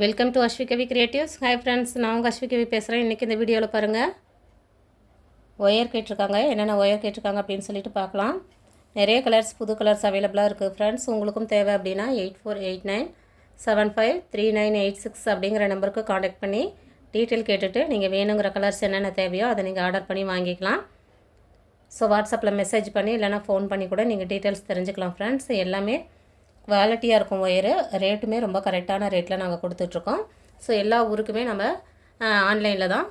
Welcome to Aswikavi creatives. Hi friends, நான் உங்கள் அஸ்விகவி பேசுகிறேன். இன்றைக்கி இந்த வீடியோவில் பாருங்கள், ஒயர் கேட்டிருக்காங்க. என்னென்ன ஒயர் கேட்டிருக்காங்க அப்படின்னு சொல்லிட்டு பார்க்கலாம். நிறைய கலர்ஸ், புது கலர்ஸ் அவைலபிளாக இருக்குது ஃப்ரெண்ட்ஸ். உங்களுக்கும் தேவை அப்படின்னா 8489753986 அப்படிங்கிற நம்பருக்கு காண்டாக்ட் பண்ணி டீட்டெயில் கேட்டுட்டு நீங்கள் வேணுங்கிற கலர்ஸ் என்னென்ன தேவையோ அதை நீங்கள் ஆர்டர் பண்ணி வாங்கிக்கலாம். ஸோ வாட்ஸ்அப்பில் மெசேஜ் பண்ணி இல்லைனா ஃபோன் பண்ணி கூட நீங்கள் டீட்டெயில்ஸ் தெரிஞ்சுக்கலாம் ஃப்ரெண்ட்ஸ். எல்லாமே குவாலிட்டியாக இருக்கும் ஒயரு. ரேட்டுமே ரொம்ப கரெக்டான ரேட்டில் நாங்கள் கொடுத்துட்ருக்கோம். ஸோ எல்லா ஊருக்குமே நம்ம ஆன்லைனில் தான்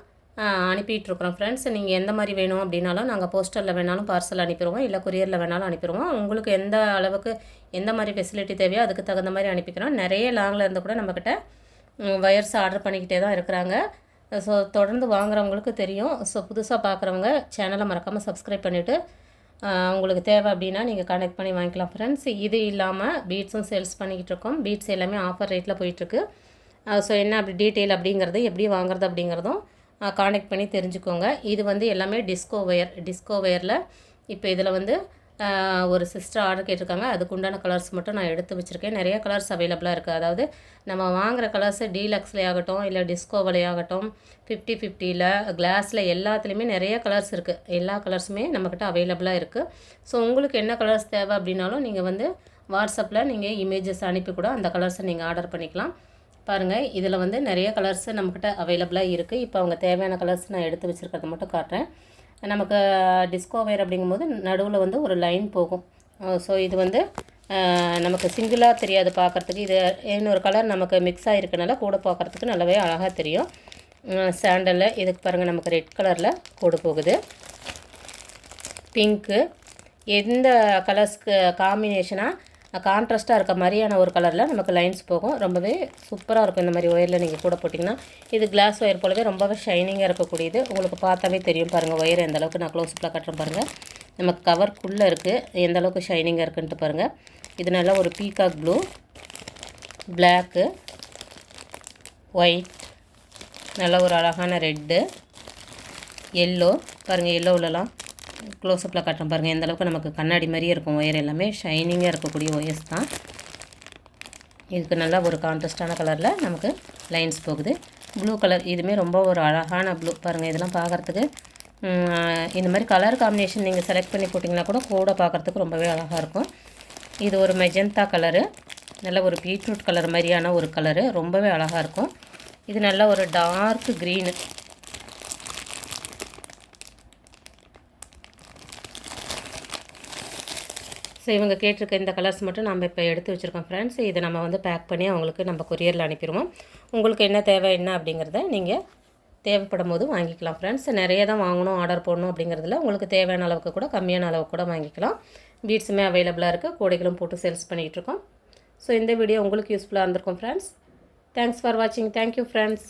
அனுப்பிட்டுருக்குறோம் ஃப்ரெண்ட்ஸ். நீங்கள் எந்த மாதிரி வேணும் அப்படின்னாலும் நாங்கள் போஸ்டரில் வேணாலும் பார்சல் அனுப்பிடுவோம், இல்லை கொரியரில் வேணாலும் அனுப்பிடுவோம். உங்களுக்கு எந்த அளவுக்கு எந்த மாதிரி ஃபெசிலிட்டி தேவையோ அதுக்கு தகுந்த மாதிரி அனுப்பிக்கிறோம். நிறைய லாங்கில் இருந்து கூட நம்மக்கிட்ட ஒயர்ஸ் ஆர்டர் பண்ணிக்கிட்டே தான் இருக்கிறாங்க. ஸோ தொடர்ந்து வாங்குறவங்களுக்கு தெரியும். ஸோ புதுசாக பார்க்குறவங்க சேனலை மறக்காமல் சப்ஸ்கிரைப் பண்ணிவிட்டு உங்களுக்கு தேவை அப்படின்னா நீங்கள் கான்டாக்ட் பண்ணி வாங்கிக்கலாம் ஃப்ரெண்ட்ஸ். இது இல்லாமல் பீட்ஸும் சேல்ஸ் பண்ணிக்கிட்டு இருக்கோம். பீட்ஸ் எல்லாமே ஆஃபர் ரேட்டில் போயிட்டுருக்கு. ஸோ என்ன அப்படி டீட்டெயில் அப்படிங்கிறது, எப்படி வாங்குறது அப்படிங்கிறதும் கான்டாக்ட் பண்ணி தெரிஞ்சுக்கோங்க. இது வந்து எல்லாமே டிஸ்கோ ஒயரில் இப்போ இதில் வந்து ஒரு சிஸ்டர் ஆர்டர் கேட்டிருக்காங்க. அதுக்கு உண்டான கலர்ஸ் மட்டும் நான் எடுத்து வச்சுருக்கேன். நிறைய கலர்ஸ் அவைலபிளாக இருக்குது. அதாவது நம்ம வாங்குகிற கலர்ஸு டீலக்ஸ்லேயே ஆகட்டும், இல்லை டிஸ்கோவிலே ஆகட்டும், 50-50யில், கிளாஸில் எல்லாத்துலேயுமே நிறைய கலர்ஸ் இருக்குது. எல்லா கலர்ஸுமே நம்மக்கிட்ட அவைலபிளாக இருக்குது. ஸோ உங்களுக்கு என்ன கலர்ஸ் தேவை அப்படின்னாலும் நீங்கள் வந்து வாட்ஸ்அப்பில் நீங்கள் இமேஜஸ் அனுப்பி கூட அந்த கலர்ஸை நீங்கள் ஆர்டர் பண்ணிக்கலாம். பாருங்கள், இதில் வந்து நிறைய கலர்ஸு நம்மக்கிட்ட அவைலபிளாக இருக்குது. இப்போ அவங்க தேவையான கலர்ஸ் நான் எடுத்து வச்சுருக்கிறத மட்டும் காட்டுறேன். நமக்கு டிஸ்கோ ஒயர் அப்படிங்கும்போது நடுவில் வந்து ஒரு லைன் போகும். ஸோ இது வந்து நமக்கு சிங்கிளாக தெரியாது பார்க்குறதுக்கு. இது இன்னொரு கலர் நமக்கு மிக்ஸ் ஆகிருக்கனால கூட பார்க்குறதுக்கு நல்லாவே அழகாக தெரியும். சாண்டலில் இதுக்கு பாருங்கள், நமக்கு ரெட் கலரில் கோடு போகுது. பிங்க்கு, எந்த கலர்ஸ்க்கு காம்பினேஷனாக கான்ட்ராஸ்ட்டாக இருக்க மாதிரியான ஒரு கலரில் நமக்கு லைன்ஸ் போகும். ரொம்பவே சூப்பராக இருக்கும் இந்த மாதிரி ஒயரில் நீங்கள் கூட போட்டிங்கன்னா. இது கிளாஸ் ஒயர் போலவே ரொம்பவே ஷைனிங்காக இருக்கக்கூடியது. உங்களுக்கு பார்த்தாவே தெரியும் பாருங்கள், ஒயர் எந்த அளவுக்கு நான் க்ளோஸ்அப்பில் கட்டுறேன் பாருங்கள். நமக்கு கவர்க்குள்ளே இருக்குது, எந்த அளவுக்கு ஷைனிங்காக இருக்குன்ட்டு பாருங்கள். இது நல்லா ஒரு பீகாக் ப்ளூ, பிளாக்கு, ஒயிட், நல்ல ஒரு அழகான ரெட்டு, எல்லோ பாருங்கள். எல்லோவிலலாம் க்ளோஸ்அப்பில் காட்டுறேன் பாருங்கள், எந்த அளவுக்கு நமக்கு கண்ணாடி மாதிரியே இருக்கும். ஒயர் எல்லாமே ஷைனிங்காக இருக்கக்கூடிய ஒயர்ஸ் தான். இதுக்கு நல்லா ஒரு கான்ட்ராஸ்டான கலரில் நமக்கு லைன்ஸ் போகுது. ப்ளூ கலர், இதுவுமே ரொம்ப ஒரு அழகான ப்ளூ பாருங்கள். இதெல்லாம் பார்க்குறதுக்கு இந்த மாதிரி கலர் காம்பினேஷன் நீங்கள் செலக்ட் பண்ணி போட்டிங்கன்னா கூட பார்க்குறதுக்கு ரொம்பவே அழகாக இருக்கும். இது ஒரு மெஜந்தா கலரு, நல்ல ஒரு பீட்ரூட் கலர் மாதிரியான ஒரு கலரு, ரொம்பவே அழகாக இருக்கும். இது நல்ல ஒரு டார்க் க்ரீனு. ஸோ இவங்க கேட்டிருக்க இந்த கலர்ஸ் மட்டும் நம்ம இப்போ எடுத்து வச்சுருக்கோம் ஃப்ரெண்ட்ஸ். இதை நம்ம வந்து பேக் பண்ணி அவங்களுக்கு நம்ம கொரியரில் அனுப்பிடுவோம். உங்களுக்கு என்ன தேவை என்ன அப்படிங்கிறத நீங்கள் தேவைப்படும் போது வாங்கிக்கலாம் ஃப்ரெண்ட்ஸ். நிறைய தான் வாங்கணும், ஆர்டர் போடணும் அப்படிங்கிறதுல உங்களுக்கு தேவையான அளவுக்கு கூட கம்மியான அளவுக்கு கூட வாங்கிக்கலாம். பீட்ஸுமே அவைலபிளாக இருக்குது, கூடைகளும் போட்டு சேல்ஸ் பண்ணிகிட்ருக்கோம். ஸோ இந்த வீடியோ உங்களுக்கு யூஸ்ஃபுல்லாக இருந்திருக்கும் ஃப்ரெண்ட்ஸ். தேங்க்ஸ் ஃபார் வாட்சிங். Thank you friends.